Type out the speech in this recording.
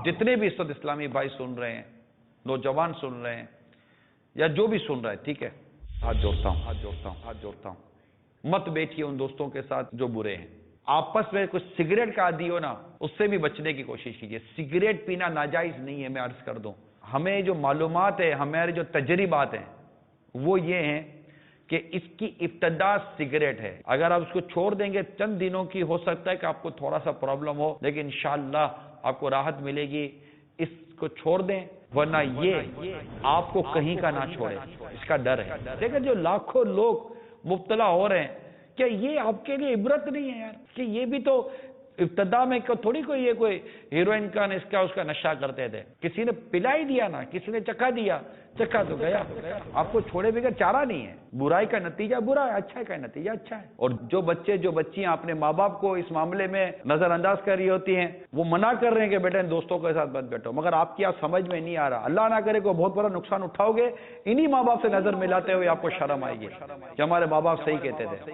جتنے بھی اس وقت اسلامی بھائی سن رہے ہیں، نوجوان سن رہے ہیں یا جو بھی سن رہا ہے، ٹھیک ہے، ہاتھ جوڑتا ہوں، مت بیٹھیے ان دوستوں کے ساتھ جو برے ہیں۔ آپس میں کچھ سگریٹ کا عادی ہو نا، اس سے بھی بچنے کی کوشش کیجیے۔ سگریٹ پینا ناجائز نہیں ہے، میں عرض کر دوں۔ ہمیں جو معلومات ہے، ہمارے جو تجربات ہیں وہ یہ ہیں کہ اس کی ابتدا سگریٹ ہے۔ اگر آپ اس کو چھوڑ دیں گے چند دنوں کی، ہو سکتا ہے کہ آپ کو تھوڑا سا پرابلم ہو، لیکن انشاءاللہ آپ کو راحت ملے گی۔ اس کو چھوڑ دیں، ورنہ یہ آپ کو کہیں کا نہ چھوڑے، اس کا ڈر ہے۔ دیکھیں جو لاکھوں لوگ مبتلا ہو رہے ہیں، کیا یہ آپ کے لیے عبرت نہیں ہے یار؟ کہ یہ بھی تو ابتدا میں تھوڑی کوئی یہ کوئی ہیروئن کا اس کا نشہ کرتے تھے، کسی نے پلا ہی دیا نا، کسی نے چکھا دیا، چکھا تو گیا۔ آپ کو چھوڑے بغیر چارہ نہیں ہے۔ برائی کا نتیجہ برا ہے، اچھائی کا نتیجہ اچھا ہے۔ اور جو بچے جو بچیاں اپنے ماں باپ کو اس معاملے میں نظر انداز کر رہی ہوتی ہیں، وہ منع کر رہے ہیں کہ بیٹے دوستوں کے ساتھ مت بیٹھو، مگر آپ کی سمجھ میں نہیں آ رہا، اللہ نہ کرے کوئی بہت بڑا نقصان اٹھاؤ گے، انہی ماں باپ سے نظر ملاتے ہوئے آپ کو شرم آئے گی کہ ہمارے ماں باپ صحیح کہتے تھے۔